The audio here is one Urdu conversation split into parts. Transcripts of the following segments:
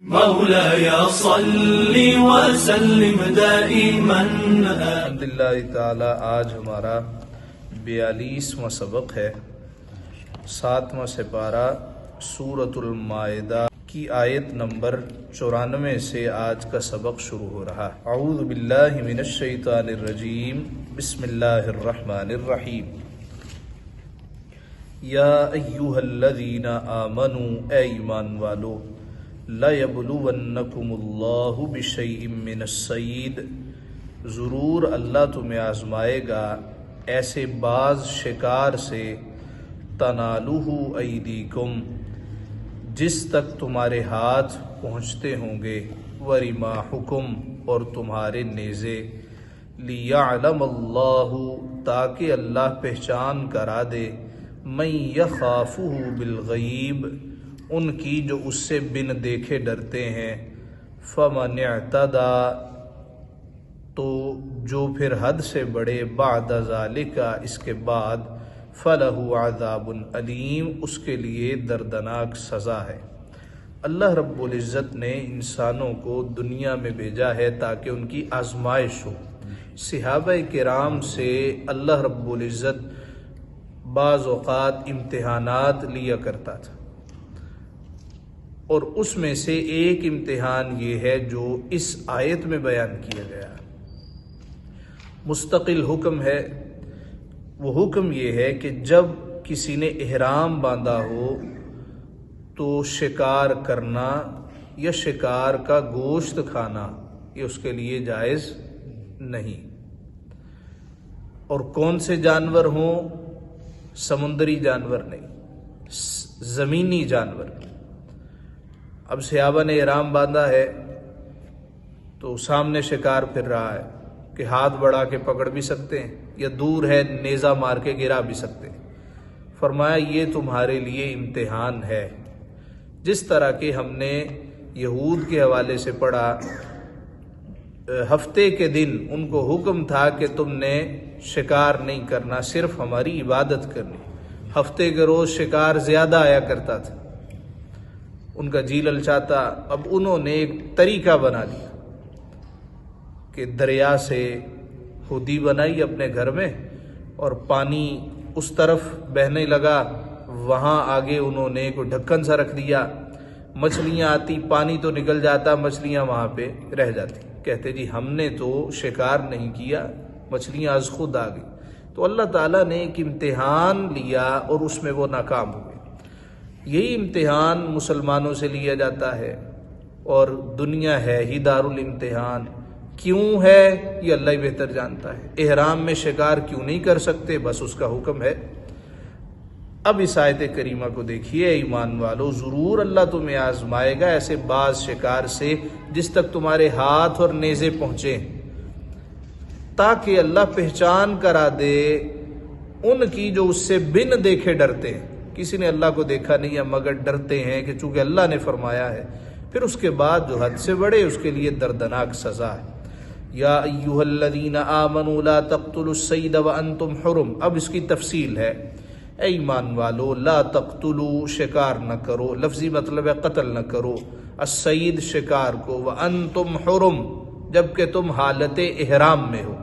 مولاي صل وسلم دائما الحمدللہ تعالی آج ہمارا 42واں سبق ہے، 7واں سپارہ سورۃ المائدہ کی آیت نمبر 94 سے آج کا سبق شروع ہو رہا ہے۔ اعوذ باللہ من الشیطان الرجیم، بسم اللہ الرحمن الرحیم۔ یا ایہا الذین آمنوا، اے ایمان والو، لَيَبْلُوَنَّكُمُ اللَّهُ بِشَيْءٍ مِّنَ الصَّيْدِ، ضرور اللہ تمہیں آزمائے گا ایسے بعض شکار سے، تَنَالُهُ أَيْدِيكُمْ، جس تک تمہارے ہاتھ پہنچتے ہوں گے، وَرِمَاحُكُمْ، اور تمہارے نیزے، لِيَعْلَمَ اللَّهُ، تاکہ اللہ پہچان کرا دے، مَن يَخَافُهُ بِالْغَيْبِ، ان کی جو اس سے بن دیکھے ڈرتے ہیں، فَمَنِ اعْتَدَى، تو جو پھر حد سے بڑھے، بعد ذالک، اس کے بعد، فَلَهُ عَذَابٌ أَلِيمٌ، اس کے لیے دردناک سزا ہے۔ اللہ رب العزت نے انسانوں کو دنیا میں بھیجا ہے تاکہ ان کی آزمائش ہو۔ صحابہ کرام سے اللہ رب العزت بعض اوقات امتحانات لیا کرتا تھا، اور اس میں سے ایک امتحان یہ ہے جو اس آیت میں بیان کیا گیا ہے، مستقل حکم ہے۔ وہ حکم یہ ہے کہ جب کسی نے احرام باندھا ہو تو شکار کرنا یا شکار کا گوشت کھانا یہ اس کے لیے جائز نہیں۔ اور کون سے جانور ہوں؟ سمندری جانور نہیں، زمینی جانور۔ اب صحابہ نے احرام باندھا ہے تو سامنے شکار پھر رہا ہے کہ ہاتھ بڑھا کے پکڑ بھی سکتے ہیں، یا دور ہے نیزہ مار کے گرا بھی سکتے ہیں۔ فرمایا یہ تمہارے لیے امتحان ہے، جس طرح کہ ہم نے یہود کے حوالے سے پڑھا، ہفتے کے دن ان کو حکم تھا کہ تم نے شکار نہیں کرنا، صرف ہماری عبادت کرنی۔ ہفتے کے روز شکار زیادہ آیا کرتا تھا، ان کا جی للچاتا۔ اب انہوں نے ایک طریقہ بنا لیا کہ دریا سے ہودی بنائی اپنے گھر میں، اور پانی اس طرف بہنے لگا، وہاں آگے انہوں نے کوئی ڈھکن سا رکھ دیا، مچھلیاں آتی، پانی تو نکل جاتا، مچھلیاں وہاں پہ رہ جاتی۔ کہتے جی ہم نے تو شکار نہیں کیا، مچھلیاں از خود آ گئی۔ تو اللہ تعالیٰ نے ایک امتحان لیا اور اس میں وہ ناکام ہوئے۔ یہی امتحان مسلمانوں سے لیا جاتا ہے، اور دنیا ہے ہی دار الامتحان۔ کیوں ہے یہ اللہ ہی بہتر جانتا ہے۔ احرام میں شکار کیوں نہیں کر سکتے؟ بس اس کا حکم ہے۔ اب اس آیت کریمہ کو دیکھیے، ایمان والو، ضرور اللہ تمہیں آزمائے گا ایسے بعض شکار سے جس تک تمہارے ہاتھ اور نیزے پہنچے، تاکہ اللہ پہچان کرا دے ان کی جو اس سے بن دیکھے ڈرتے ہیں۔ کسی نے اللہ کو دیکھا نہیں ہے مگر ڈرتے ہیں کہ چونکہ اللہ نے فرمایا ہے، پھر اس کے بعد جو حد سے بڑھے اس کے لیے دردناک سزا ہے۔ یا ایھا الذین آمنوا لا تقتلوا الصید وانتم حرم، اب اس کی تفصیل ہے۔ اے ایمان والو، لا تقتلوا، شکار نہ کرو، لفظی مطلب ہے قتل نہ کرو، الصید، شکار کو، وانتم حرم، جبکہ تم حالت احرام میں ہو،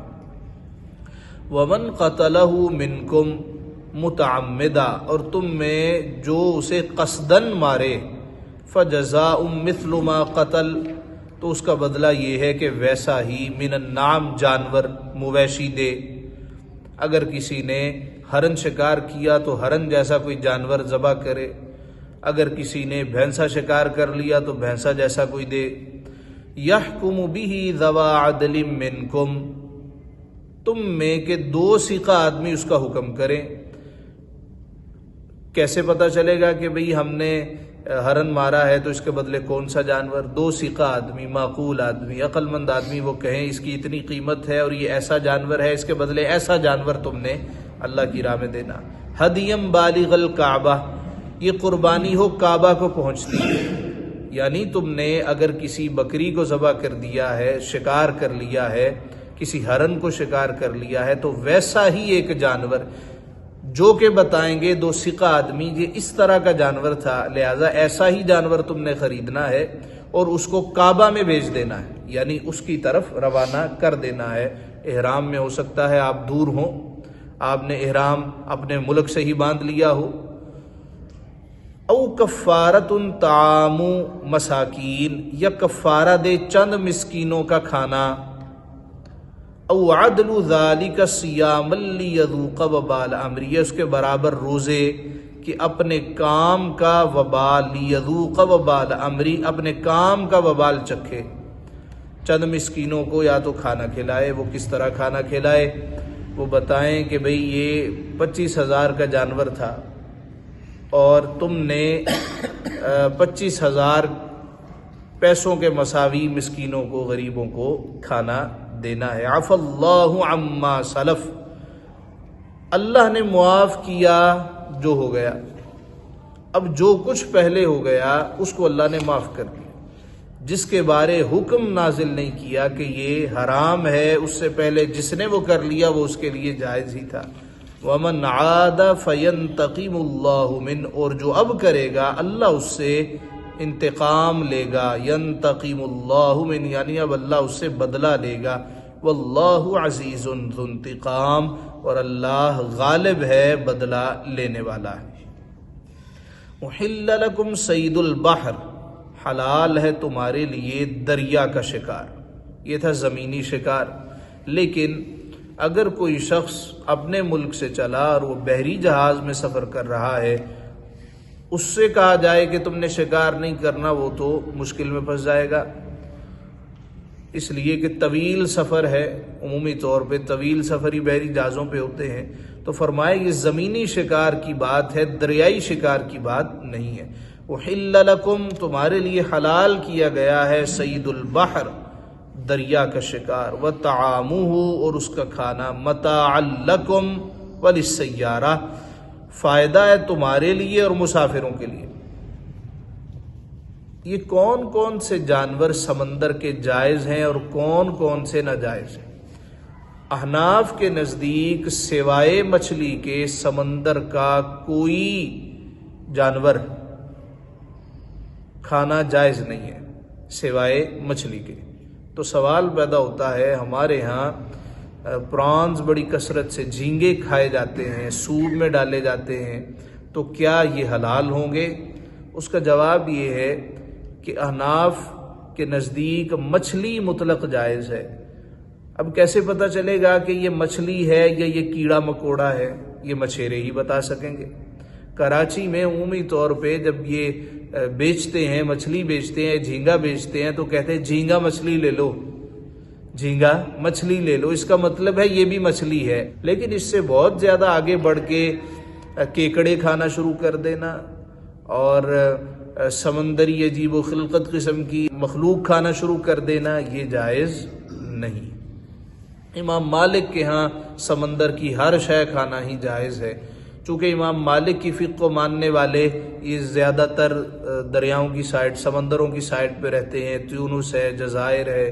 ومن قتلہ منکم متعمدہ، اور تم میں جو اسے قصدن مارے، فجزاء مثل ما قتل، تو اس کا بدلہ یہ ہے کہ ویسا ہی، من النعم، جانور، مویشی دے۔ اگر کسی نے ہرن شکار کیا تو ہرن جیسا کوئی جانور ذبح کرے، اگر کسی نے بھینسا شکار کر لیا تو بھینسا جیسا کوئی دے۔ یحکم بہ ذوی عدل منکم، تم میں کہ 2 سیقہ آدمی اس کا حکم کریں۔ کیسے پتہ چلے گا کہ بھئی ہم نے ہرن مارا ہے تو اس کے بدلے کون سا جانور؟ 2 سیقہ آدمی، معقول آدمی، عقل مند آدمی وہ کہیں اس کی اتنی قیمت ہے اور یہ ایسا جانور ہے، اس کے بدلے ایسا جانور تم نے اللہ کی راہ میں دینا۔ ہدیم بالغ الکعبہ، یہ قربانی ہو کعبہ کو پہنچتی ہے، یعنی تم نے اگر کسی بکری کو ذبح کر دیا ہے، شکار کر لیا ہے، کسی ہرن کو شکار کر لیا ہے، تو ویسا ہی ایک جانور جو کہ بتائیں گے 2 ثقہ آدمی یہ اس طرح کا جانور تھا، لہذا ایسا ہی جانور تم نے خریدنا ہے، اور اس کو کعبہ میں بھیج دینا ہے، یعنی اس کی طرف روانہ کر دینا ہے۔ احرام میں ہو سکتا ہے آپ دور ہوں، آپ نے احرام اپنے ملک سے ہی باندھ لیا ہو۔ او کفارۃ طعام مساکین، یا کفارہ دے چند مسکینوں کا کھانا۔ او عدل ذالک صیام لیذوق وبال امری، یا اس کے برابر روزے کہ اپنے کام کا وبال، لیذوق وبال امری، اپنے کام کا وبال چکھے۔ چند مسکینوں کو یا تو کھانا کھلائے، وہ کس طرح کھانا کھلائے؟ وہ بتائیں کہ بھئی یہ 25,000 کا جانور تھا اور تم نے 25,000 پیسوں کے مساوی مسکینوں کو، غریبوں کو کھانا دینا ہے۔ عفا اللہ عما سلف، اللہ نے معاف کیا جو ہو گیا، اب جو کچھ پہلے ہو گیا اس کو اللہ نے معاف کر دیا۔ جس کے بارے حکم نازل نہیں کیا کہ یہ حرام ہے، اس سے پہلے جس نے وہ کر لیا وہ اس کے لیے جائز ہی تھا۔ وَمَنْ عَادَ فَيَنْتَقِمُ اللَّهُ مِنْ، اور جو اب کرے گا اللہ اس سے انتقام لے گا۔ يَنْتَقِمُ اللَّهُ مِنْ، یعنی اب اللہ اس سے بدلہ لے گا۔ وَاللَّهُ عَزِيزٌ ذُو انتقام، اور اللہ غالب ہے، بدلہ لینے والا ہے۔ أُحِلَّ لَكُمْ صَيْدُ الْبَحْرِ، حلال ہے تمہارے لیے دریا کا شکار۔ یہ تھا زمینی شکار، لیکن اگر کوئی شخص اپنے ملک سے چلا اور وہ بحری جہاز میں سفر کر رہا ہے، اس سے کہا جائے کہ تم نے شکار نہیں کرنا، وہ تو مشکل میں پھنس جائے گا، اس لیے کہ طویل سفر ہے۔ عمومی طور پہ طویل سفری بحری جہازوں پہ ہوتے ہیں، تو فرمائے یہ زمینی شکار کی بات ہے، دریائی شکار کی بات نہیں ہے۔ احل لکم، تمہارے لیے حلال کیا گیا ہے، صید البحر، دریا کا شکار، وطعامہ، اور اس کا کھانا، متاعا لکم وللسیارہ، فائدہ ہے تمہارے لیے اور مسافروں کے لیے۔ یہ کون کون سے جانور سمندر کے جائز ہیں اور کون کون سے ناجائز ہیں؟ احناف کے نزدیک سوائے مچھلی کے سمندر کا کوئی جانور کھانا جائز نہیں ہے سوائے مچھلی کے۔ تو سوال پیدا ہوتا ہے، ہمارے ہاں پرانز بڑی کثرت سے، جھینگے کھائے جاتے ہیں، سوپ میں ڈالے جاتے ہیں، تو کیا یہ حلال ہوں گے؟ اس کا جواب یہ ہے کہ احناف کے نزدیک مچھلی مطلق جائز ہے۔ اب کیسے پتہ چلے گا کہ یہ مچھلی ہے یا یہ کیڑا مکوڑا ہے؟ یہ مچھیرے ہی بتا سکیں گے۔ کراچی میں عمومی طور پہ جب یہ بیچتے ہیں، مچھلی بیچتے ہیں، جھینگا بیچتے ہیں، تو کہتے ہیں جھینگا مچھلی لے لو، جھینگا مچھلی لے لو، اس کا مطلب ہے یہ بھی مچھلی ہے۔ لیکن اس سے بہت زیادہ آگے بڑھ کے کیکڑے کھانا شروع کر دینا اور سمندری عجیب و خلقت قسم کی مخلوق کھانا شروع کر دینا، یہ جائز نہیں۔ امام مالک کے ہاں سمندر کی ہر شے کھانا ہی جائز ہے، چونکہ امام مالک کی فقہ کو ماننے والے یہ زیادہ تر دریاؤں کی سائڈ، سمندروں کی سائڈ پہ رہتے ہیں، تیونس ہے، جزائر ہے،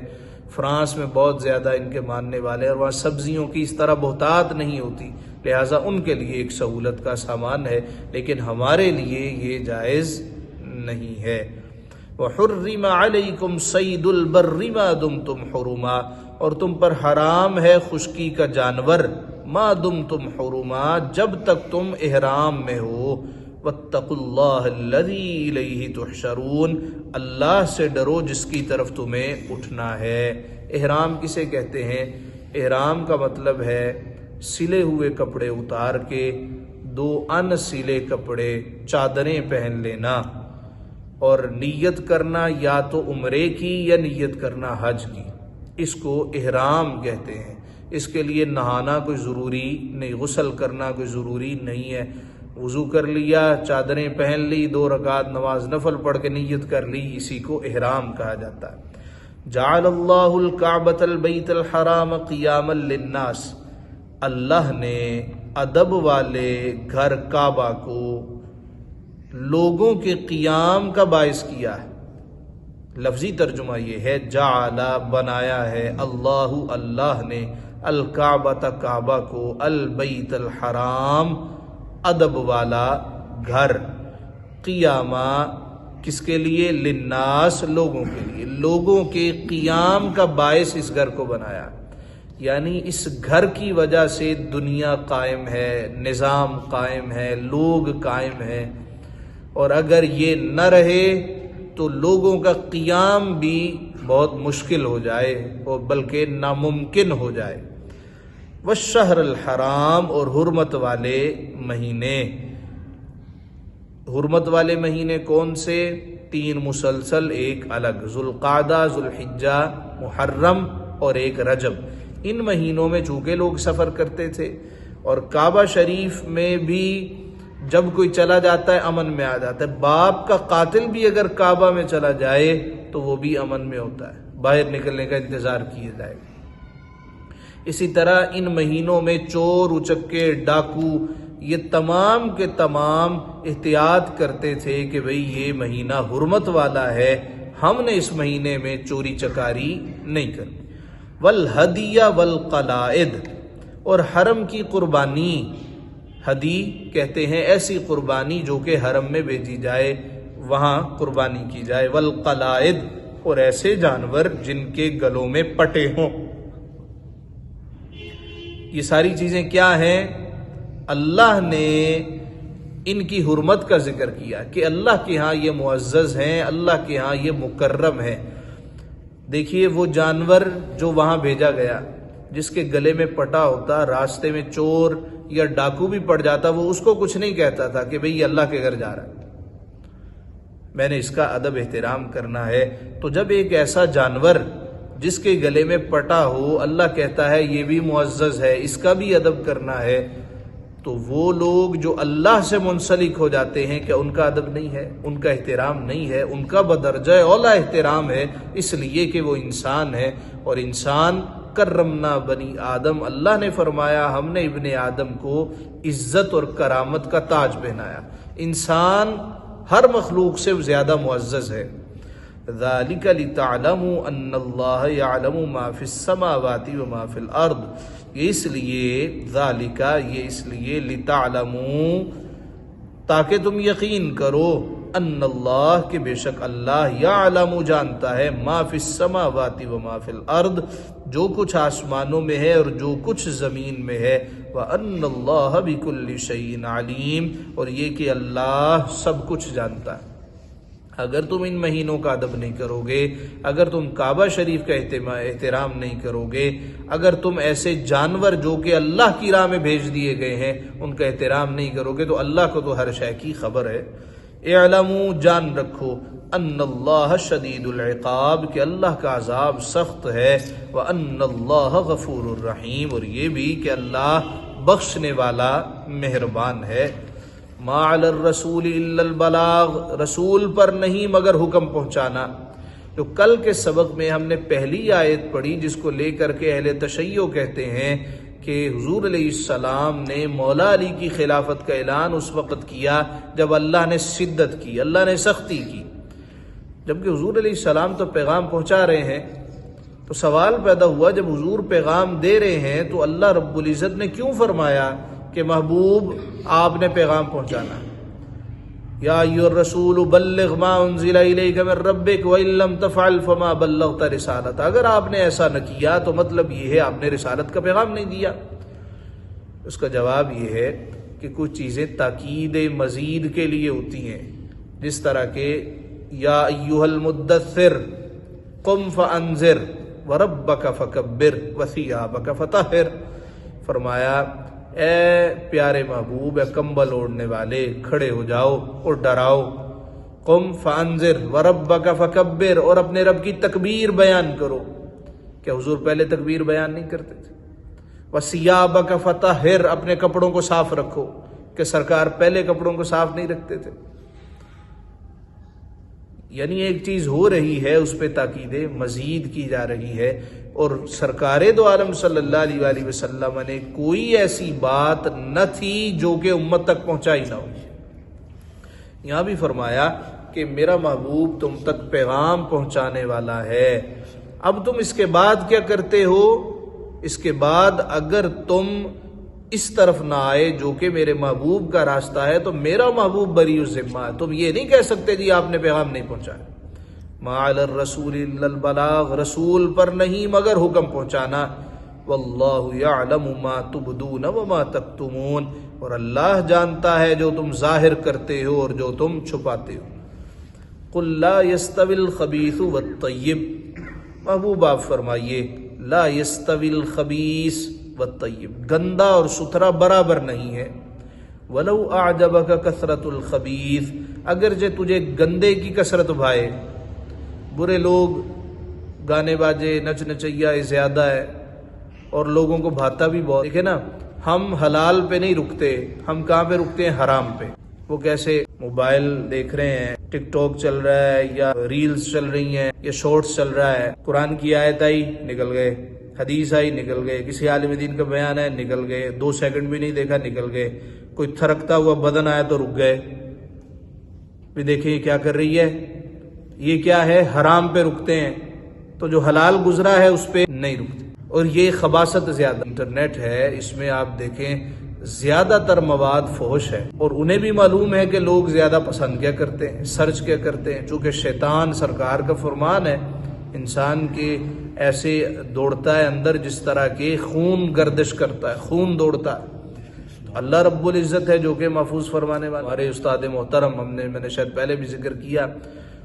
فرانس میں بہت زیادہ ان کے ماننے والے، اور وہاں سبزیوں کی اس طرح بہتات نہیں ہوتی، لہٰذا ان کے لیے ایک سہولت کا سامان ہے، لیکن ہمارے لیے یہ جائز نہیں ہے۔ وَحُرِّمَ عَلَيْكُمْ صَيْدُ الْبَرِّ مَا دُمْتُمْ حُرُمًا، اور تم پر حرام ہے خشکی کا جانور، ما دمتم حرما، جب تک تم احرام میں ہو۔ واتقوا اللہ الذی الیہ تحشرون، اللہ سے ڈرو جس کی طرف تمہیں اٹھنا ہے۔ احرام کسے کہتے ہیں؟ احرام کا مطلب ہے سلے ہوئے کپڑے اتار کے دو ان سلے کپڑے، چادریں پہن لینا اور نیت کرنا یا تو عمرے کی یا نیت کرنا حج کی، اس کو احرام کہتے ہیں۔ اس کے لیے نہانا کوئی ضروری نہیں، غسل کرنا کوئی ضروری نہیں ہے، وضو کر لیا، چادریں پہن لی، 2 رکعت نماز نفل پڑھ کے نیت کر لی، اسی کو احرام کہا جاتا ہے۔ جعل اللہ الکعبۃ البیت الحرام قیاما للناس، اللہ نے ادب والے گھر کعبہ کو لوگوں کے قیام کا باعث کیا ہے۔ لفظی ترجمہ یہ ہے، جعل بنایا ہے، اللہ نے، الکعبۃ کعبہ کو، البیت الحرام ادب والا گھر، قیامہ کس کے لیے؟ للناس، لوگوں کے لیے، لوگوں کے قیام کا باعث اس گھر کو بنایا، یعنی اس گھر کی وجہ سے دنیا قائم ہے، نظام قائم ہے، لوگ قائم ہیں، اور اگر یہ نہ رہے تو لوگوں کا قیام بھی بہت مشکل ہو جائے اور بلکہ ناممکن ہو جائے۔ والشہر الحرام، اور حرمت والے مہینے۔ حرمت والے مہینے کون سے؟ 3 مسلسل، ایک الگ، ذوالقعدہ، ذوالحجہ، محرم اور ایک رجب۔ ان مہینوں میں چونکہ لوگ سفر کرتے تھے، اور کعبہ شریف میں بھی جب کوئی چلا جاتا ہے امن میں آ جاتا ہے، باپ کا قاتل بھی اگر کعبہ میں چلا جائے تو وہ بھی امن میں ہوتا ہے، باہر نکلنے کا انتظار کیا جائے۔ اسی طرح ان مہینوں میں چور، اچکے، ڈاکو، یہ تمام کے تمام احتیاط کرتے تھے کہ بھئی یہ مہینہ حرمت والا ہے، ہم نے اس مہینے میں چوری چکاری نہیں کرنی۔ والہدیہ والقلائد، اور حرم کی قربانی، ہدی کہتے ہیں ایسی قربانی جو کہ حرم میں بھیجی جائے، وہاں قربانی کی جائے۔ والقلائد، اور ایسے جانور جن کے گلوں میں پٹے ہوں۔ یہ ساری چیزیں کیا ہیں؟ اللہ نے ان کی حرمت کا ذکر کیا کہ اللہ کے ہاں یہ معزز ہیں، اللہ کے ہاں یہ مکرم ہیں۔ دیکھیے وہ جانور جو وہاں بھیجا گیا، جس کے گلے میں پٹا ہوتا، راستے میں چور یا ڈاکو بھی پڑ جاتا، وہ اس کو کچھ نہیں کہتا تھا کہ بھئی یہ اللہ کے گھر جا رہا ہے، میں نے اس کا ادب احترام کرنا ہے۔ تو جب ایک ایسا جانور جس کے گلے میں پٹا ہو، اللہ کہتا ہے یہ بھی معزز ہے، اس کا بھی ادب کرنا ہے، تو وہ لوگ جو اللہ سے منسلک ہو جاتے ہیں، کیا ان کا ادب نہیں ہے، ان کا احترام نہیں ہے؟ ان کا بدرجہ اولا احترام ہے، اس لیے کہ وہ انسان ہے، اور انسان کرمنا بنی آدم، اللہ نے فرمایا ہم نے ابن آدم کو عزت اور کرامت کا تاج پہنایا۔ انسان ہر مخلوق سے زیادہ معزز ہے۔ ذالک لتعلموا ان اللہ یعلم ما فی السماوات وما فی الارض، یہ اس لیے، ذالک یہ اس لیے، لتعلموا تاکہ تم یقین کرو، ان اللہ کہ بے شک اللہ یعلم جانتا ہے، ما فی السماوات وما فی الارض جو کچھ آسمانوں میں ہے اور جو کچھ زمین میں ہے، وان اللہ بکل شیء علیم، اور یہ کہ اللہ سب کچھ جانتا ہے۔ اگر تم ان مہینوں کا ادب نہیں کرو گے، اگر تم کعبہ شریف کا احترام نہیں کرو گے، اگر تم ایسے جانور جو کہ اللہ کی راہ میں بھیج دیے گئے ہیں ان کا احترام نہیں کرو گے، تو اللہ کو تو ہر شے کی خبر ہے۔ اعلموا جان رکھو، ان اللہ شدید العقاب کہ اللہ کا عذاب سخت ہے، وان اللہ غفور الرحیم، اور یہ بھی کہ اللہ بخشنے والا مہربان ہے۔ ما علی الرسول الا البلاغ، رسول پر نہیں مگر حکم پہنچانا۔ جو کل کے سبق میں ہم نے پہلی آیت پڑھی جس کو لے کر کے اہل تشیع کہتے ہیں کہ حضور علیہ السلام نے مولا علی کی خلافت کا اعلان اس وقت کیا جب اللہ نے شدت کی، اللہ نے سختی کی، جبکہ حضور علیہ السلام تو پیغام پہنچا رہے ہیں۔ تو سوال پیدا ہوا جب حضور پیغام دے رہے ہیں تو اللہ رب العزت نے کیوں فرمایا کہ محبوب آپ نے پیغام پہنچانا؟ یا ایھا الرسول بلغ ما انزل الیک من ربک وان لم تفعل فما بلغت رسالتہ، اگر آپ نے ایسا نہ کیا تو مطلب یہ ہے آپ نے رسالت کا پیغام نہیں دیا۔ اس کا جواب یہ ہے کہ کچھ چیزیں تاکید مزید کے لیے ہوتی ہیں، جس طرح کہ یا ایھا المدثر قم فانذر وربک فکبر وثیابک فطہر، فرمایا اے پیارے محبوب، اے کمبل اوڑھنے والے، کھڑے ہو جاؤ اور ڈراؤ۔ قم فانذر وربک فکبر، اور اپنے رب کی تکبیر بیان کرو۔ کیا حضور پہلے تکبیر بیان نہیں کرتے تھے؟ وثیابک فطہر، اپنے کپڑوں کو صاف رکھو، کہ سرکار پہلے کپڑوں کو صاف نہیں رکھتے تھے؟ یعنی ایک چیز ہو رہی ہے اس پہ تاکید مزید کی جا رہی ہے، اور سرکار دو عالم صلی اللہ علیہ وآلہ وسلم نے کوئی ایسی بات نہ تھی جو کہ امت تک پہنچائی نہ ہو۔ یہاں بھی فرمایا کہ میرا محبوب تم تک پیغام پہنچانے والا ہے، اب تم اس کے بعد کیا کرتے ہو؟ اس کے بعد اگر تم اس طرف نہ آئے جو کہ میرے محبوب کا راستہ ہے، تو میرا محبوب بری الذمہ ہے۔ تم یہ نہیں کہہ سکتے جی آپ نے پیغام نہیں پہنچایا۔ ما علی الرسول الا البلاغ، رسول پر نہیں مگر حکم پہنچانا۔ واللہ یعلم ما تبدون وما تکتمون، اور اللہ جانتا ہے جو تم ظاہر کرتے ہو اور جو تم چھپاتے ہو۔ قل لا یستوی الخبیث والطیب، محبوب آپ فرمائیے لا یستوی الخبیث والطیب، گندا اور ستھرا برابر نہیں ہے۔ ولو اعجبک کثرت الخبیث، اگرچہ تجھے گندے کی کثرت بھائے، برے لوگ، گانے باجے، نچ نچیا زیادہ ہے اور لوگوں کو بھاتا بھی بہت۔ دیکھیں نا، ہم حلال پہ نہیں رکتے، ہم کہاں پہ رکتے ہیں؟ حرام پہ۔ وہ کیسے؟ موبائل دیکھ رہے ہیں، ٹک ٹاک چل رہا ہے، یا ریلز چل رہی ہیں، یا شارٹس چل رہا ہے، قرآن کی آیت آئی نکل گئے، حدیث آئی نکل گئے، کسی عالم دین کا بیان ہے نکل گئے، 2 سیکنڈ بھی نہیں دیکھا نکل گئے، کوئی تھرکتا ہوا بدن آیا تو رک گئے، بھی دیکھیں یہ کیا کر رہی ہے، یہ کیا ہے؟ حرام پہ رکتے ہیں، تو جو حلال گزرا ہے اس پہ نہیں رکتے۔ اور یہ خباثت زیادہ، انٹرنیٹ ہے، اس میں آپ دیکھیں زیادہ تر مواد فحش ہے، اور انہیں بھی معلوم ہے کہ لوگ زیادہ پسند کیا کرتے ہیں، سرچ کیا کرتے ہیں، چونکہ شیطان سرکار کا فرمان ہے انسان کے ایسے دوڑتا ہے اندر جس طرح کے خون گردش کرتا ہے، خون دوڑتا ہے۔ اللہ رب العزت ہے جو کہ محفوظ فرمانے والے۔ ہمارے استاد محترم، میں نے شاید پہلے بھی ذکر کیا،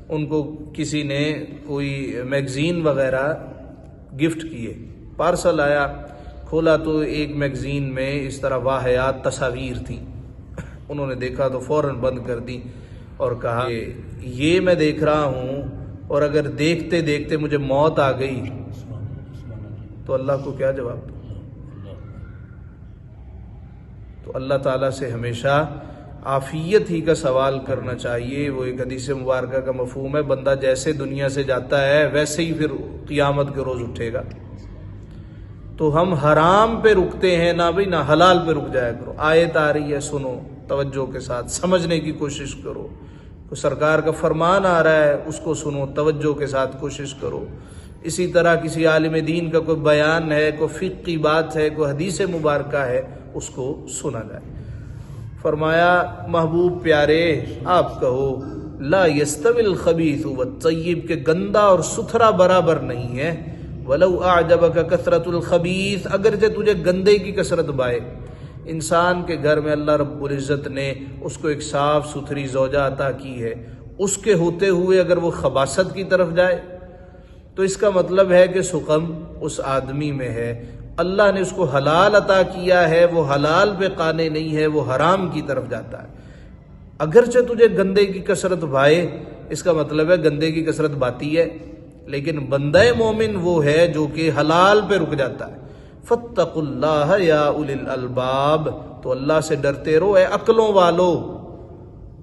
ان کو کسی نے کوئی میگزین وغیرہ گفٹ کیے، پارسل آیا، کھولا تو ایک میگزین میں اس طرح واہیات تصاویر تھی، انہوں نے دیکھا تو فوراً بند کر دی اور کہا کہ یہ میں دیکھ رہا ہوں، اور اگر دیکھتے دیکھتے مجھے موت آ گئی تو اللہ کو کیا جواب دوں؟ تو اللہ تعالیٰ سے ہمیشہ عافیت ہی کا سوال کرنا چاہیے۔ وہ ایک حدیث مبارکہ کا مفہوم ہے، بندہ جیسے دنیا سے جاتا ہے ویسے ہی پھر قیامت کے روز اٹھے گا۔ تو ہم حرام پہ رکتے ہیں نہ بھائی، نہ حلال پہ رک جایا کرو۔ آیت آ رہی ہے، سنو توجہ کے ساتھ، سمجھنے کی کوشش کرو۔ کوئی سرکار کا فرمان آ رہا ہے، اس کو سنو، توجہ کے ساتھ کوشش کرو۔ اسی طرح کسی عالم دین کا کوئی بیان ہے، کوئی فقہ کی بات ہے، کوئی حدیث مبارکہ ہے، اس کو سنا جائے۔ فرمایا محبوب پیارے آپ کہو لا یستوی الخبیث والطیب، کہ گندا اور ستھرا برابر نہیں ہے۔ ولو اعجبک کثرت الخبیث، اگرچہ تجھے گندے کی کثرت بائے۔ انسان کے گھر میں اللہ رب العزت نے اس کو ایک صاف ستھری زوجہ عطا کی ہے، اس کے ہوتے ہوئے اگر وہ خباثت کی طرف جائے تو اس کا مطلب ہے کہ سقم اس آدمی میں ہے۔ اللہ نے اس کو حلال عطا کیا ہے، وہ حلال پہ قانے نہیں ہے، وہ حرام کی طرف جاتا ہے۔ اگرچہ تجھے گندے کی کثرت بھائے، اس کا مطلب ہے گندے کی کثرت باتی ہے، لیکن بندہ مومن وہ ہے جو کہ حلال پہ رک جاتا ہے۔ فاتقوا اللہ یا اولی الالباب، تو اللہ سے ڈرتے رہو اے عقلوں والو۔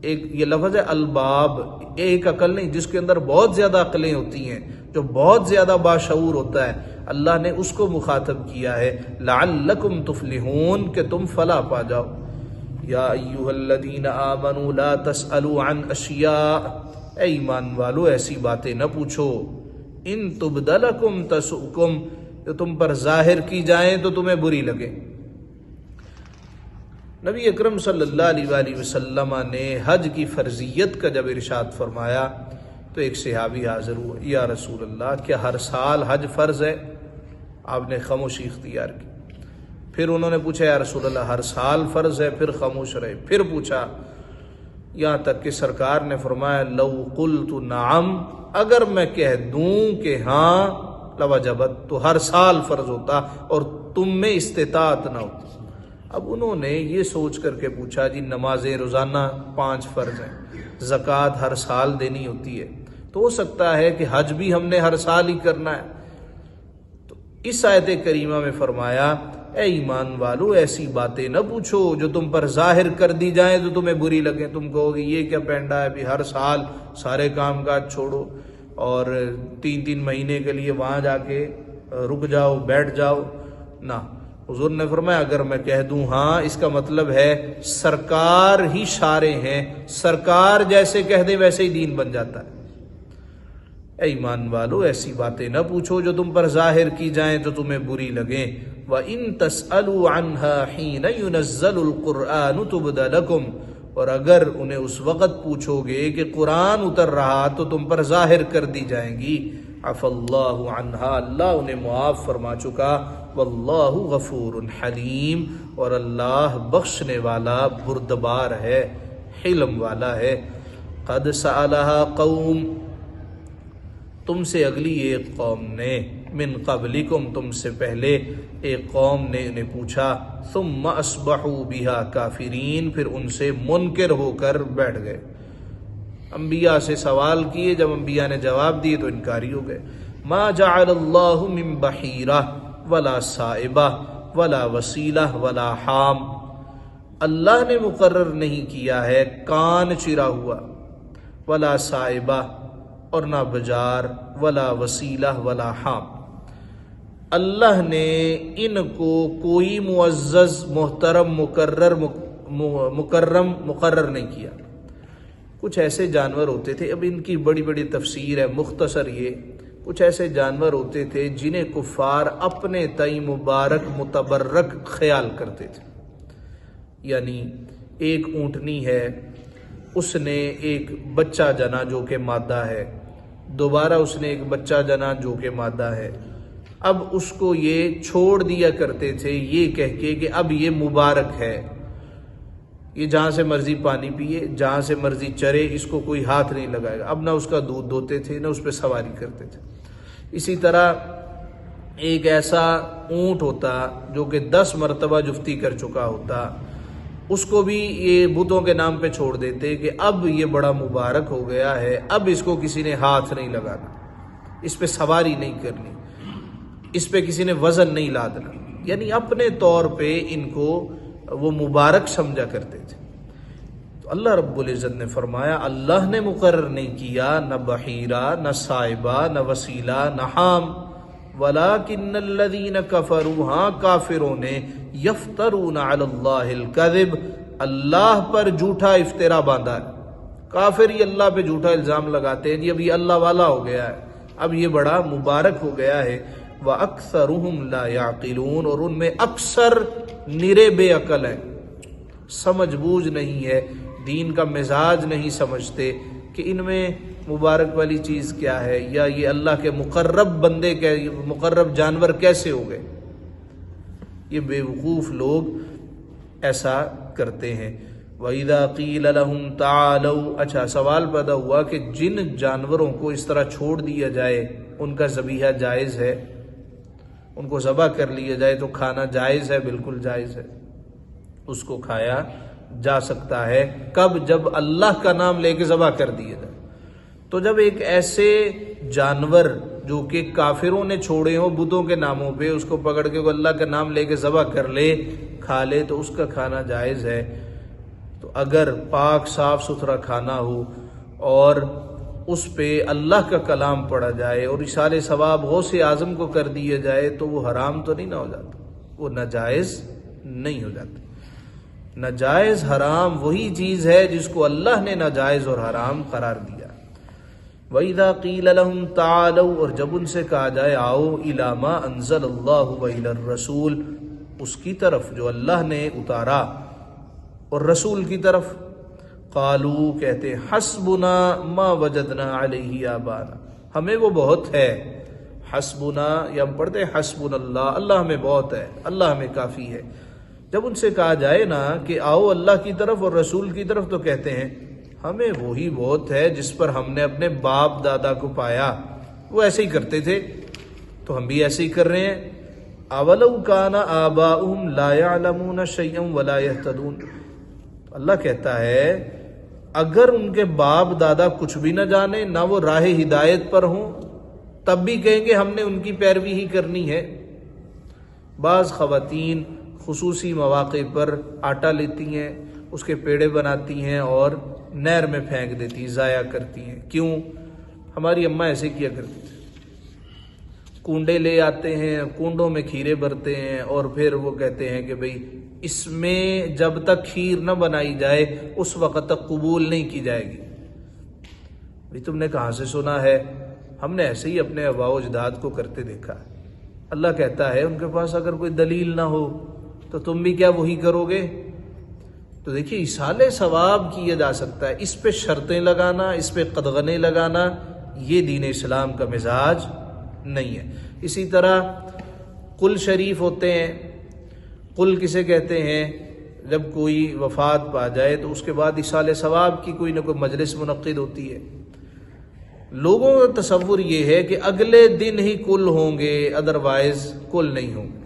ایک یہ لفظ ہے الباب، ایک عقل نہیں، جس کے اندر بہت زیادہ عقلیں ہوتی ہیں، جو بہت زیادہ باشعور ہوتا ہے، اللہ نے اس کو مخاطب کیا ہے لعلکم تفلحون، کہ تم فلاح پا جاؤ۔ یا ایھا الذین آمنوا لا تسألوا عن اشیاء، اے ایمان والو ایسی باتیں نہ پوچھو، ان تبد لکم تسؤکم، جو تم پر ظاہر کی جائیں تو تمہیں بری لگے۔ نبی اکرم صلی اللہ علیہ وآلہ وسلم نے حج کی فرضیت کا جب ارشاد فرمایا تو ایک صحابی حاضر ہوا، یا رسول اللہ کیا ہر سال حج فرض ہے؟ آپ نے خاموشی اختیار کی۔ پھر انہوں نے پوچھا یا رسول اللہ ہر سال فرض ہے؟ پھر خاموش رہے۔ پھر پوچھا، یہاں تک کہ سرکار نے فرمایا لو قلت نعم، اگر میں کہہ دوں کہ ہاں لوجبت، تو ہر سال فرض ہوتا اور تم میں استطاعت نہ ہوتی۔ اب انہوں نے یہ سوچ کر کے پوچھا جی نمازیں روزانہ 5 فرض ہیں، زکوٰۃ ہر سال دینی ہوتی ہے، تو ہو سکتا ہے کہ حج بھی ہم نے ہر سال ہی کرنا ہے۔ تو اس آیت کریمہ میں فرمایا اے ایمان والو ایسی باتیں نہ پوچھو جو تم پر ظاہر کر دی جائیں تو تمہیں بری لگیں۔ تم کہو گے یہ کیا پینڈا ہے بھی ہر سال سارے کام کاج چھوڑو اور 3 مہینے کے لیے وہاں جا کے رک جاؤ، بیٹھ جاؤ۔ نہ، حضور نے فرمایا اگر میں کہہ دوں ہاں، اس کا مطلب ہے سرکار ہی شارع ہیں، سرکار جیسے کہہ دے ویسے ہی دین بن جاتا ہے۔ اے ایمان والو ایسی باتیں نہ پوچھو جو تم پر ظاہر کی جائیں تو تمہیں بری لگیں. وَإِن تَسْأَلُوا عَنْهَا حِينَ يُنَزَّلُ الْقُرْآنُ تُبْدَ لَكُمْ، اور اگر انہیں اس وقت پوچھو گے کہ قرآن اتر رہا تو تم پر ظاہر کر دی جائیں گی. عَفَى اللَّهُ عَنْهَا، اللہ انہیں معاف فرما چکا. وَاللَّهُ غَفُورٌ حَلِيمٌ، اور اللہ بخشنے والا بردبار ہے، حلم والا ہے. قَدْ سَأَلَهَا قَوْمٌ، تم سے اگلی ایک قوم نے، من قبلکم، تم سے پہلے ایک قوم نے انہیں پوچھا. ثم اصبحوا بها کافرین، پھر ان سے منکر ہو کر بیٹھ گئے. انبیاء سے سوال کیے، جب انبیاء نے جواب دیے تو انکاری ہو گئے. ما جعل اللہ من بحیرہ ولا صائبہ ولا وسیلہ ولا حام، اللہ نے مقرر نہیں کیا ہے کان چرا ہوا، ولا صائبہ اور نہ بجار، ولا وسیلہ ولا حام. اللہ نے ان کو کوئی معزز محترم مقرر نہیں کیا. کچھ ایسے جانور ہوتے تھے، اب ان کی بڑی بڑی تفسیر ہے، مختصر یہ، کچھ ایسے جانور ہوتے تھے جنہیں کفار اپنے تئیں مبارک متبرک خیال کرتے تھے. یعنی ایک اونٹنی ہے، اس نے ایک بچہ جنا جو کہ مادہ ہے، دوبارہ اس نے ایک بچہ جنا جو کہ مادہ ہے. اب اس کو یہ چھوڑ دیا کرتے تھے یہ کہہ کے کہ اب یہ مبارک ہے، یہ جہاں سے مرضی پانی پیے، جہاں سے مرضی چرے، اس کو کوئی ہاتھ نہیں لگائے گا. اب نہ اس کا دودھ دوتے تھے نہ اس پہ سواری کرتے تھے. اسی طرح ایک ایسا اونٹ ہوتا جو کہ 10 مرتبہ جفتی کر چکا ہوتا، اس کو بھی یہ بتوں کے نام پہ چھوڑ دیتے کہ اب یہ بڑا مبارک ہو گیا ہے، اب اس کو کسی نے ہاتھ نہیں لگانا، اس پہ سواری نہیں کرنی، اس پہ کسی نے وزن نہیں لادنا. یعنی اپنے طور پہ ان کو وہ مبارک سمجھا کرتے تھے. تو اللہ رب العزت نے فرمایا اللہ نے مقرر نہیں کیا نہ بحیرہ، نہ صائبہ، نہ وسیلہ، نہ حام. وَلَٰكِنَّ الَّذِينَ كَفَرُوا، ہاں کافروں نے، یفترون علی اللہ الکذب، اللہ پر جھوٹا افطرا باندھا ہے. کافر ہی اللہ پہ جھوٹا الزام لگاتے ہیں، اب یہ اللہ والا ہو گیا ہے، اب یہ بڑا مبارک ہو گیا ہے. وَأَكْثَرُهُمْ لَا يَعْقِلُونَ، اور ان میں اکثر نرے بے عقل ہیں، سمجھ بوجھ نہیں ہے، دین کا مزاج نہیں سمجھتے کہ ان میں مبارک والی چیز کیا ہے، یا یہ اللہ کے مقرب بندے مقرب جانور کیسے ہو گئے. یہ بے وقوف لوگ ایسا کرتے ہیں. وَإِذَا قِيلَ لَهُمْ تَعَالَوْا، اچھا سوال پیدا ہوا کہ جن جانوروں کو اس طرح چھوڑ دیا جائے ان کا ذبیحہ جائز ہے، ان کو ذبح کر لیا جائے تو کھانا جائز ہے، بالکل جائز ہے، اس کو کھایا جا سکتا ہے. کب؟ جب اللہ کا نام لے کے ذبح کر دیا جائے. تو جب ایک ایسے جانور جو کہ کافروں نے چھوڑے ہوں بتوں کے ناموں پہ، اس کو پکڑ کے وہ اللہ کا نام لے کے ذبح کر لے، کھا لے، تو اس کا کھانا جائز ہے. تو اگر پاک صاف ستھرا کھانا ہو اور اس پہ اللہ کا کلام پڑھا جائے اور اشارے ثواب غوث اعظم کو کر دیا جائے تو وہ حرام تو نہیں نہ ہو جاتا، وہ ناجائز نہیں ہو جاتا. ناجائز حرام وہی چیز ہے جس کو اللہ نے ناجائز اور حرام قرار دیا. وَإِذَا قِيلَ لَهُمْ تَعَالَوْا، اور جب ان سے کہا جائے آؤ، إِلَى مَا أَنزَلَ اللَّهُ وَإِلَى الرَّسُولِ، اس کی طرف جو اللہ نے اتارا اور رسول کی طرف. قالوا، کہتے حسبنا ما وجدنا علیہ آبانا، ہمیں وہ بہت ہے. حسبنا، یا ہم پڑھتے ہیں حسبنا اللہ، اللہ ہمیں بہت ہے، اللہ ہمیں کافی ہے. جب ان سے کہا جائے نا کہ آؤ اللہ کی طرف اور رسول کی طرف تو کہتے ہیں ہمیں وہی بہت ہے جس پر ہم نے اپنے باپ دادا کو پایا، وہ ایسے ہی کرتے تھے تو ہم بھی ایسے ہی کر رہے ہیں. اولو کان آباؤہم لا یعلمون شیئا ولا یہتدون، اللہ کہتا ہے اگر ان کے باپ دادا کچھ بھی نہ جانے، نہ وہ راہ ہدایت پر ہوں، تب بھی کہیں گے ہم نے ان کی پیروی ہی کرنی ہے. بعض خواتین خصوصی مواقع پر آٹا لیتی ہیں، اس کے پیڑے بناتی ہیں اور نہر میں پھینک دیتی، ضائع کرتی ہیں. کیوں؟ ہماری اماں ایسے کیا کرتی تھی. کنڈے لے آتے ہیں، کنڈوں میں کھیرے بھرتے ہیں اور پھر وہ کہتے ہیں کہ بھئی اس میں جب تک کھیر نہ بنائی جائے اس وقت تک قبول نہیں کی جائے گی. بھئی تم نے کہاں سے سنا ہے ہم نے ایسے ہی اپنے آباء و اجداد کو کرتے دیکھا ہے۔ اللہ کہتا ہے ان کے پاس اگر کوئی دلیل نہ ہو تو تم بھی کیا وہی کرو گے؟ تو دیکھیے ایصال ثواب کیا جا سکتا ہے، اس پہ شرطیں لگانا، اس پہ قدغنیں لگانا، یہ دین اسلام کا مزاج نہیں ہے۔ اسی طرح قل شریف ہوتے ہیں، قل کسے کہتے ہیں؟ جب کوئی وفات پا جائے تو اس کے بعد ایصال ثواب کی کوئی نہ کوئی مجلس منعقد ہوتی ہے۔ لوگوں کا تصور یہ ہے کہ اگلے دن ہی کل ہوں گے، ادروائز کل نہیں ہوں گے۔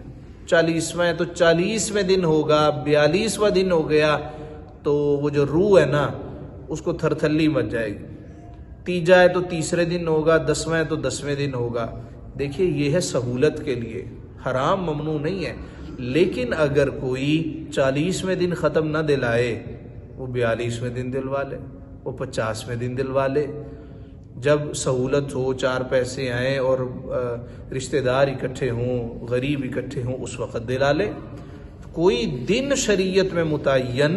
40واں تو 40ویں دن ہوگا، 42واں دن ہو گیا تو وہ جو روح ہے نا اس کو تھرتھلی مچ جائے گی۔ تیجا ہے تو تیسرے دن ہوگا، 10واں ہے تو 10ویں دن ہوگا۔ دیکھیے یہ ہے سہولت کے لیے، حرام ممنوع نہیں ہے، لیکن اگر کوئی 40ویں دن ختم نہ دلائے وہ 42ویں دن دلوا لے، وہ 50ویں دن دلوا لے، جب سہولت ہو، 4 پیسے آئیں اور رشتہ دار اکٹھے ہوں، غریب اکٹھے ہوں، اس وقت دلا لے۔ کوئی دن شریعت میں متعین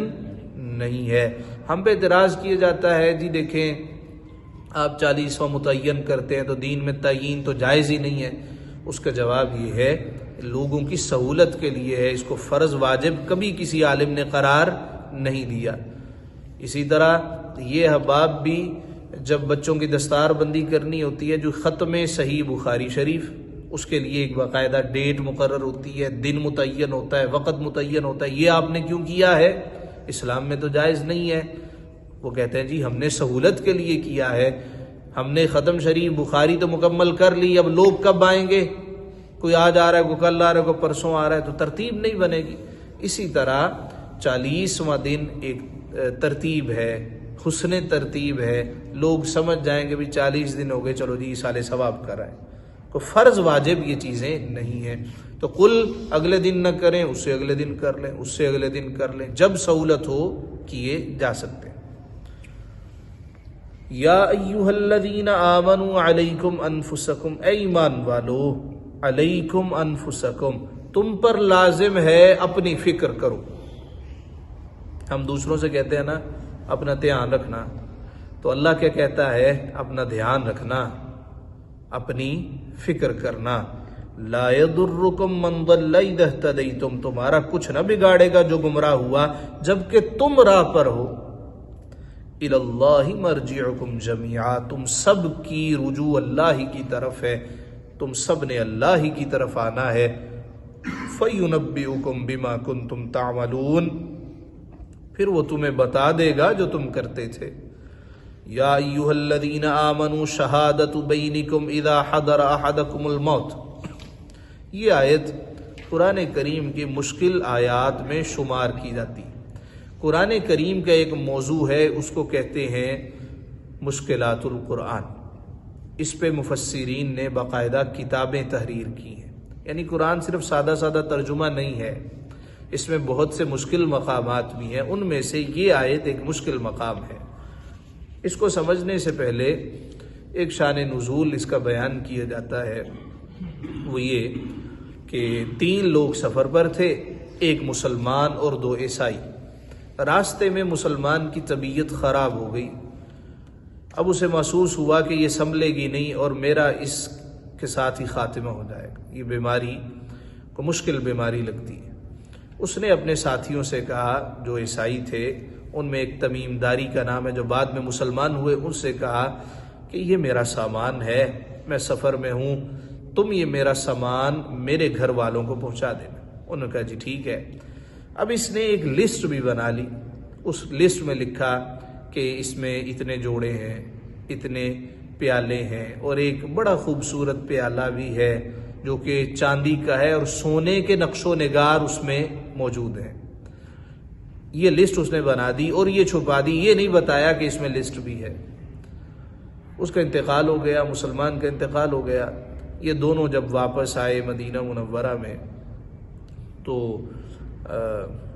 نہیں ہے۔ ہم پہ اعتراض کیا جاتا ہے جی دیکھیں آپ 40واں متعین کرتے ہیں تو دین میں تعین تو جائز ہی نہیں ہے۔ اس کا جواب یہ ہے لوگوں کی سہولت کے لیے ہے، اس کو فرض واجب کبھی کسی عالم نے قرار نہیں دیا۔ اسی طرح یہ احباب بھی جب بچوں کی دستار بندی کرنی ہوتی ہے، جو ختم صحیح بخاری شریف، اس کے لیے ایک باقاعدہ ڈیٹ مقرر ہوتی ہے، دن متعین ہوتا ہے، وقت متعین ہوتا ہے۔ یہ آپ نے کیوں کیا ہے؟ اسلام میں تو جائز نہیں ہے۔ وہ کہتے ہیں جی ہم نے سہولت کے لیے کیا ہے، ہم نے ختم شریف بخاری تو مکمل کر لی، اب لوگ کب آئیں گے؟ کوئی آج آ رہا ہے، کوئی کل آ رہا ہے، کوئی پرسوں آ رہا ہے، تو ترتیب نہیں بنے گی۔ اسی طرح 40واں دن ایک ترتیب ہے، حسن ترتیب ہے، لوگ سمجھ جائیں گے بھی 40 دن ہو گئے، چلو جی ایصال ثواب کر رہے ہیں۔ تو فرض واجب یہ چیزیں نہیں ہیں۔ تو قل اگلے دن نہ کریں، اس سے اگلے دن کر لیں، اس سے اگلے دن کر لیں، جب سہولت ہو کیے جا سکتے ہیں۔ یا ایھا الذین آمنوا علیکم انفسکم، اے ایمان والو، علیکم انفسکم، تم پر لازم ہے اپنی فکر کرو۔ ہم دوسروں سے کہتے ہیں نا اپنا دھیان رکھنا، تو اللہ کیا کہتا ہے؟ اپنا دھیان رکھنا، اپنی فکر کرنا۔ لا یضرکم من ضل اذا اہتدیتم، تمہارا کچھ نہ بگاڑے گا جو گمراہ ہوا جبکہ تم راہ پر ہو۔ الی اللہ مرجعکم جميعا، تم سب کی رجوع اللہ ہی کی طرف ہے، تم سب نے اللہ ہی کی طرف آنا ہے۔ فینبئکم بما کنتم تعملون، پھر وہ تمہیں بتا دے گا جو تم کرتے تھے۔ یا ایھا الذین آمنوا شہادۃ بینکم اذا حضر احدکم الموت، یہ آیت قرآن کریم کی مشکل آیات میں شمار کی جاتی ہے۔ قرآن کریم کا ایک موضوع ہے، اس کو کہتے ہیں مشکلات القرآن۔ اس پہ مفسرین نے باقاعدہ کتابیں تحریر کی ہیں، یعنی قرآن صرف سادہ سادہ ترجمہ نہیں ہے، اس میں بہت سے مشکل مقامات بھی ہیں، ان میں سے یہ آیت ایک مشکل مقام ہے۔ اس کو سمجھنے سے پہلے ایک شان نزول اس کا بیان کیا جاتا ہے، وہ یہ کہ 3 لوگ سفر پر تھے، ایک مسلمان اور 2 عیسائی۔ راستے میں مسلمان کی طبیعت خراب ہو گئی، اب اسے محسوس ہوا کہ یہ سنبھلے گی نہیں اور میرا اس کے ساتھ ہی خاتمہ ہو جائے گا، یہ بیماری کو مشکل بیماری لگتی ہے۔ اس نے اپنے ساتھیوں سے کہا جو عیسائی تھے، ان میں ایک تمیم داری کا نام ہے جو بعد میں مسلمان ہوئے، ان سے کہا کہ یہ میرا سامان ہے، میں سفر میں ہوں، تم یہ میرا سامان میرے گھر والوں کو پہنچا دینا۔ انہوں نے کہا جی ٹھیک ہے۔ اب اس نے ایک لسٹ بھی بنا لی، اس لسٹ میں لکھا کہ اس میں اتنے جوڑے ہیں، اتنے پیالے ہیں، اور ایک بڑا خوبصورت پیالہ بھی ہے جو کہ چاندی کا ہے اور سونے کے نقش و نگار اس میں موجود ہیں۔ یہ لسٹ اس نے بنا دی اور یہ چھپا دی، یہ نہیں بتایا کہ اس میں لسٹ بھی ہے۔ اس کا انتقال ہو گیا، مسلمان کا انتقال ہو گیا۔ یہ دونوں جب واپس آئے مدینہ منورہ میں تو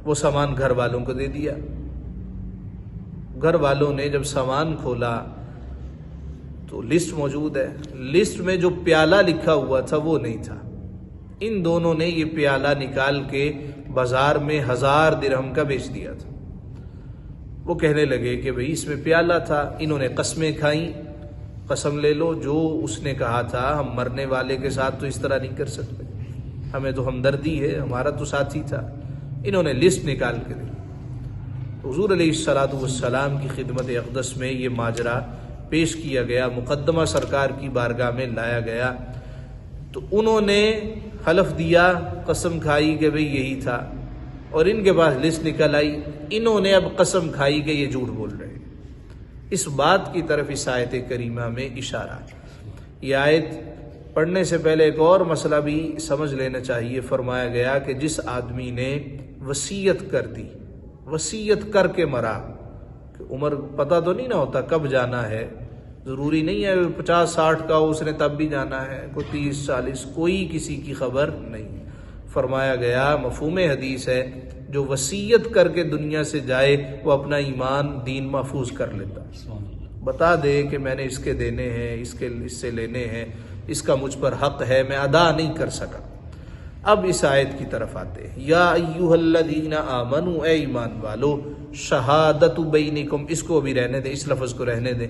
وہ سامان گھر والوں کو دے دیا۔ گھر والوں نے جب سامان کھولا تو لسٹ موجود ہے، لسٹ میں جو پیالہ لکھا ہوا تھا وہ نہیں تھا۔ ان دونوں نے یہ پیالہ نکال کے بازار میں 1000 درہم کا بیچ دیا تھا۔ وہ کہنے لگے کہ بھئی اس میں پیالہ تھا، انہوں نے قسمیں کھائیں قسم لے لو جو اس نے کہا تھا ہم مرنے والے کے ساتھ تو اس طرح نہیں کر سکتے، ہمیں تو ہمدردی ہے، ہمارا تو ساتھی تھا۔ انہوں نے لسٹ نکال کے دی۔ حضور علیہ الصلوۃ والسلام کی خدمت اقدس میں یہ ماجرا پیش کیا گیا، مقدمہ سرکار کی بارگاہ میں لایا گیا، تو انہوں نے حلف دیا، قسم کھائی کہ بھئی یہی تھا، اور ان کے پاس لسٹ نکل آئی، انہوں نے اب قسم کھائی کہ یہ جھوٹ بول رہے ہیں۔ اس بات کی طرف اس آیت کریمہ میں اشارہ۔ یہ آیت پڑھنے سے پہلے ایک اور مسئلہ بھی سمجھ لینا چاہیے۔ فرمایا گیا کہ جس آدمی نے وصیت کر دی، وصیت کر کے مرا، کہ عمر پتہ تو نہیں نہ ہوتا کب جانا ہے، ضروری نہیں ہے 50-60 کا ہو اس نے تب بھی جانا ہے، کوئی 30-40، کوئی کسی کی خبر نہیں۔ فرمایا گیا مفہوم حدیث ہے جو وصیت کر کے دنیا سے جائے وہ اپنا ایمان دین محفوظ کر لیتا، بتا دے کہ میں نے اس کے دینے ہیں، اس سے لینے ہیں، اس کا مجھ پر حق ہے، میں ادا نہیں کر سکا۔ اب اس آیت کی طرف آتے ہیں، یا ایھا الذین آمنوا، اے ایمان والو، شہادت بینکم، اس کو بھی رہنے دیں، اس لفظ کو رہنے دیں،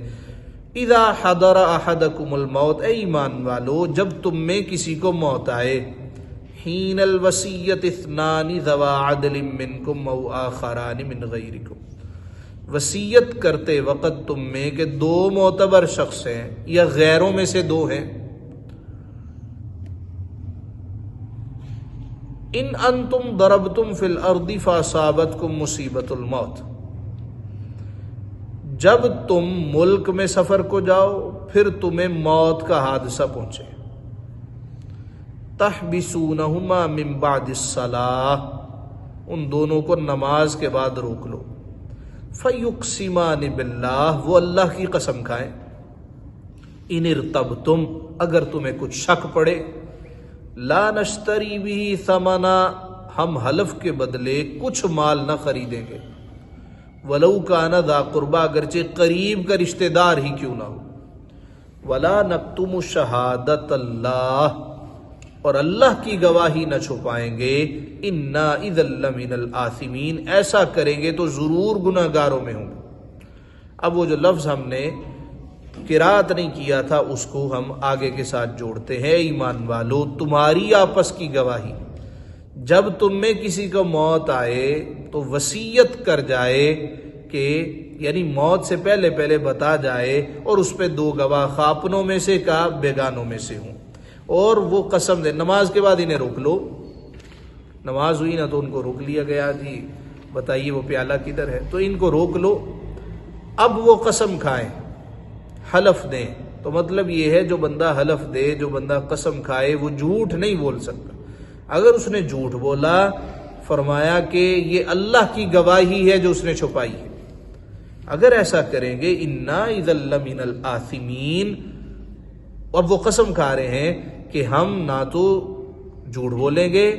اذا حضر احدکم الموت، اے ایمان والو جب تم میں کسی کو موت آئے، حین الوصیت اثنان ذوا عدل منکم او آخران من غیرکم، وصیت کرتے وقت تم میں کہ 2 معتبر شخص ہیں یا غیروں میں سے 2 ہیں، ان انتم ضربتم فی الارض فاصابتکم مصیبت الموت، جب تم ملک میں سفر کو جاؤ پھر تمہیں موت کا حادثہ پہنچے، تحبسونہما من بعد الصلاۃ، ان دونوں کو نماز کے بعد روک لو، فیقسمان باللہ، وہ اللہ کی قسم کھائیں، ان ارتبتم، اگر تمہیں کچھ شک پڑے، لا نشتری بھی ثمنا، ہم حلف کے بدلے کچھ مال نہ خریدیں گے، ولو کان ذا قربا، اگرچہ قریب کا رشتہ دار ہی کیوں نہ ہو، ولا نکتم شہادت اللہ، اور اللہ کی گواہی نہ چھپائیں گے، انا اذا لمن الآثمین، ایسا کریں گے تو ضرور گناہ گاروں میں ہوں گے۔ اب وہ جو لفظ ہم نے قرات نہیں کیا تھا اس کو ہم آگے کے ساتھ جوڑتے ہیں، ایمان والو تمہاری آپس کی گواہی، جب تم میں کسی کو موت آئے تو وصیت کر جائے کہ یعنی موت سے پہلے بتا جائے، اور اس پہ 2 گواہ خواہ اپنوں میں سے کا بیگانوں میں سے ہوں، اور وہ قسم دے، نماز کے بعد انہیں روک لو، نماز ہوئی نا تو ان کو روک لیا گیا، جی بتائیے وہ پیالہ کدھر ہے، تو ان کو روک لو، اب وہ قسم کھائیں، حلف دیں، تو مطلب یہ ہے جو بندہ حلف دے، جو بندہ قسم کھائے، وہ جھوٹ نہیں بول سکتا۔ اگر اس نے جھوٹ بولا، فرمایا کہ یہ اللہ کی گواہی ہے جو اس نے چھپائی ہے، اگر ایسا کریں گے، انا اذا لمن الآثمین، اور وہ قسم کھا رہے ہیں کہ ہم نہ تو جھوٹ بولیں گے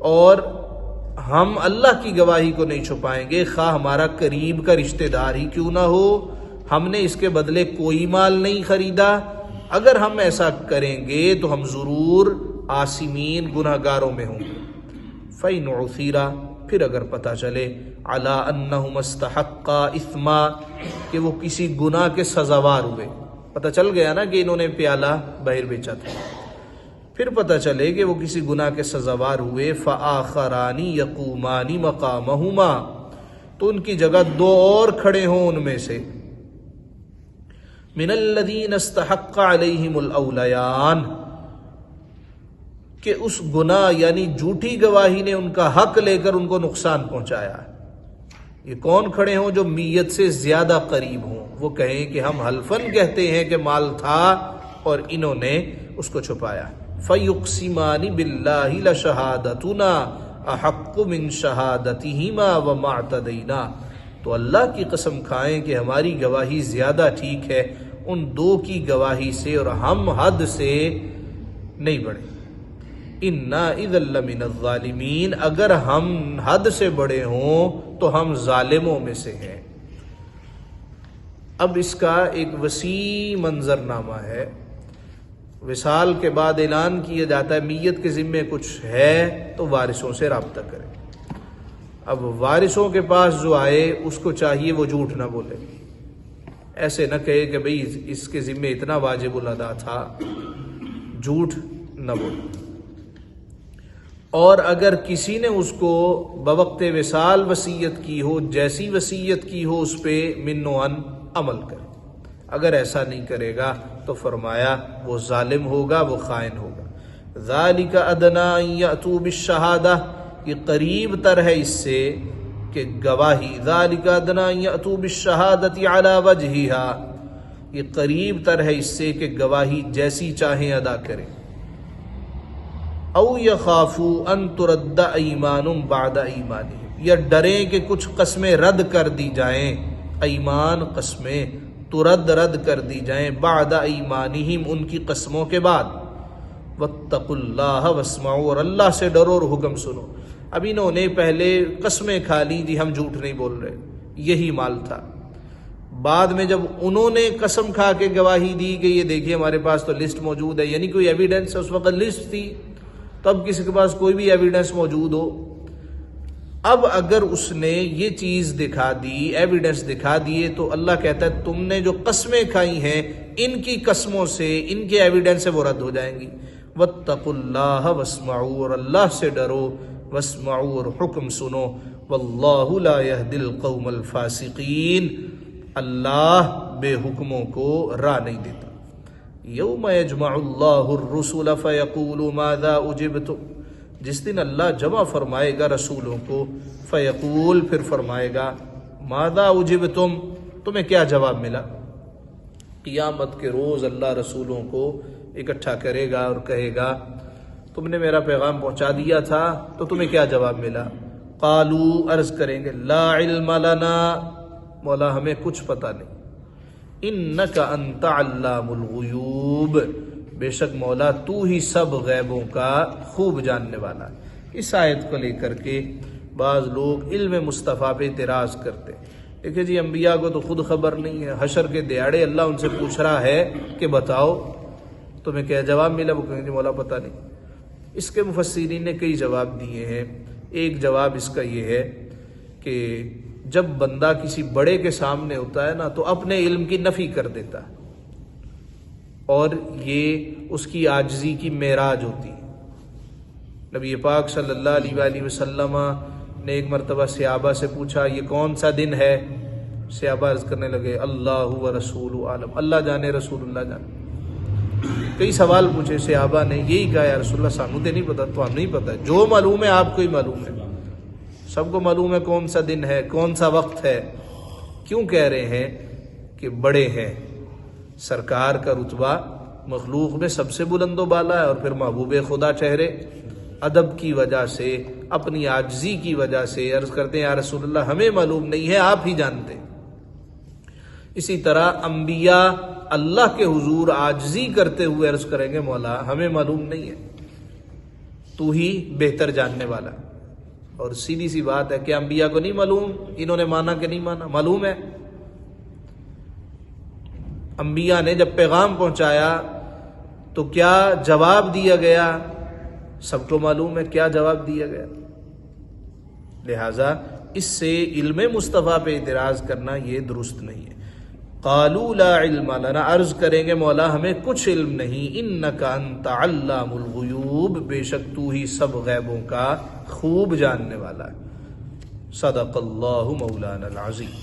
اور ہم اللہ کی گواہی کو نہیں چھپائیں گے، خواہ ہمارا قریب کا رشتہ دار ہی کیوں نہ ہو، ہم نے اس کے بدلے کوئی مال نہیں خریدا، اگر ہم ایسا کریں گے تو ہم ضرور آثمین، گناہ گاروں میں ہوں گے۔ فَإِنْ عُثِرَ، پھر اگر پتہ چلے، عَلَىٰ أَنَّهُمَا اسْتَحَقَّا إِثْمًا، کہ وہ کسی گناہ کے سزاوار ہوئے، پتہ چل گیا نا کہ انہوں نے پیالہ باہر بیچا تھا، پھر پتہ چلے کہ وہ کسی گناہ کے سزاوار ہوئے، فَآخَرَانِ يَقُومَانِ مَقَامَهُمَا، تو ان کی جگہ 2 اور کھڑے ہوں ان میں سے، من الذین استحق علیہم الاولیان، کہ اس گناہ یعنی جھوٹی گواہی نے ان کا حق لے کر ان کو نقصان پہنچایا ہے۔ یہ کون کھڑے ہوں؟ جو میت سے زیادہ قریب ہوں، وہ کہیں کہ ہم حلفاً کہتے ہیں کہ مال تھا اور انہوں نے اس کو چھپایا۔ فَيُقْسِمَانِ بِاللَّهِ لَشَهَادَتُنَا أَحَقُّ مِنْ شَهَادَتِهِمَا وَمَا اعْتَدَيْنَا، تو اللہ کی قسم کھائیں کہ ہماری گواہی زیادہ ٹھیک ہے ان 2 کی گواہی سے، اور ہم حد سے نہیں بڑھے۔ اِنَّا إِذًا لَّمِنَ الظَّالِمِينَ، اگر ہم حد سے بڑے ہوں تو ہم ظالموں میں سے ہیں۔ اب اس کا ایک وسیع منظرنامہ ہے۔ وصال کے بعد اعلان کیا جاتا ہے میت کے ذمے کچھ ہے تو وارثوں سے رابطہ کریں۔ اب وارثوں کے پاس جو آئے اس کو چاہیے وہ جھوٹ نہ بولے، ایسے نہ کہے کہ بھئی اس کے ذمے اتنا واجب الادا تھا، جھوٹ نہ بول۔ اور اگر کسی نے اس کو بوقت وصال وصیت کی ہو، جیسی وصیت کی ہو اس پہ من و عن عمل کرے۔ اگر ایسا نہیں کرے گا تو فرمایا وہ ظالم ہوگا، وہ خائن ہوگا۔ ذالک ادنی ان یأتوا بالشہادہ، یہ قریب تر ہے اس سے کہ گواہی، ذالک ادنی ان یأتوا بالشہادۃ علی وجہہا، یہ قریب تر ہے اس سے کہ گواہی جیسی چاہیں ادا کریں۔ او یخافوا ان ترد ایمان بعد ایمانہم، یا ڈریں کہ کچھ قسمیں رد کر دی جائیں، ایمان قسمیں رد کر دی جائیں، بعد ایمانہم ان کی قسموں کے بعد۔ واتقوا اللہ واسمعوا، اور اللہ سے ڈرو اور حکم سنو۔ اب انہوں نے پہلے قسمیں کھا لی جی ہم جھوٹ نہیں بول رہے، یہی مال تھا۔ بعد میں جب انہوں نے قسم کھا کے گواہی دی کہ یہ دیکھیے ہمارے پاس تو لسٹ موجود ہے، یعنی کوئی ایویڈنس ہے، اس وقت لسٹ تھی، تب کسی کے پاس کوئی بھی ایویڈنس موجود ہو، اب اگر اس نے یہ چیز دکھا دی، ایویڈنس دکھا دیے، تو اللہ کہتا ہے تم نے جو قسمیں کھائی ہیں ان کی قسموں سے، ان کے ایویڈنس سے وہ رد ہو جائیں گی۔ واتقوا اللہ واسمعوا، اور اللہ سے ڈرو، واسمعوا اور حکم سنو، واللہ لا یہدی القوم الفاسقین، اللہ بے حکموں کو راہ نہیں دیتا۔ یوم یجمع اللہ الرسل فیقول ماذا اجبتم، جس دن اللہ جمع فرمائے گا رسولوں کو، فیقول پھر فرمائے گا، ماذا اجبتم، تمہیں کیا جواب ملا۔ قیامت کے روز اللہ رسولوں کو اکٹھا کرے گا اور کہے گا تم نے میرا پیغام پہنچا دیا تھا تو تمہیں کیا جواب ملا۔ قالوا، عرض کریں گے، لا علم لنا، مولا ہمیں کچھ پتہ نہیں، انک انت علام الغیوب، بے شک مولا تو ہی سب غیبوں کا خوب جاننے والا۔ اس آیت کو لے کر کے بعض لوگ علم مصطفیٰ پہ اعتراض کرتے ہیں۔ دیکھیں جی انبیاء کو تو خود خبر نہیں ہے، حشر کے دیہاڑے اللہ ان سے پوچھ رہا ہے کہ بتاؤ تمہیں کیا جواب ملا، وہ کہیں گے مولا پتہ نہیں۔ اس کے مفسرین نے کئی جواب دیے ہیں۔ ایک جواب اس کا یہ ہے کہ جب بندہ کسی بڑے کے سامنے ہوتا ہے نا تو اپنے علم کی نفی کر دیتا ہے، اور یہ اس کی عاجزی کی معراج ہوتی ہے۔ نبی پاک صلی اللہ علیہ وآلہ وسلم نے ایک مرتبہ صحابہ سے پوچھا یہ کون سا دن ہے؟ صحابہ عرض کرنے لگے اللہ و رسول عالم، اللہ جانے رسول اللہ جانے۔ کئی سوال پوچھے صحابہ نے، یہی کہا یا رسول اللہ سانو تے نہیں پتا، تو ہم نہیں پتا، جو معلوم ہے آپ کو ہی معلوم ہے، سب کو معلوم ہے کون سا دن ہے، کون سا وقت ہے۔ کیوں کہہ رہے ہیں کہ بڑے ہیں، سرکار کا رتبہ مخلوق میں سب سے بلند و بالا ہے، اور پھر محبوب خدا چہرے ادب کی وجہ سے، اپنی عاجزی کی وجہ سے عرض کرتے ہیں یا رسول اللہ ہمیں معلوم نہیں ہے، آپ ہی جانتے۔ اسی طرح انبیاء اللہ کے حضور عاجزی کرتے ہوئے عرض کریں گے مولا ہمیں معلوم نہیں ہے، تو ہی بہتر جاننے والا۔ اور سیدھی سی بات ہے کہ انبیاء کو نہیں معلوم انہوں نے مانا کہ نہیں مانا، معلوم ہے۔ انبیاء نے جب پیغام پہنچایا تو کیا جواب دیا گیا، سب کو معلوم ہے کیا جواب دیا گیا۔ لہذا اس سے علم مصطفیٰ پہ اعتراض کرنا یہ درست نہیں ہے۔ قالوا لا علم لنا، عرض کریں گے مولا ہمیں کچھ علم نہیں، انک انت علام الغیوب، بے شک تو ہی سب غیبوں کا خوب جاننے والا ہے۔ صدق اللہ مولانا العظیم۔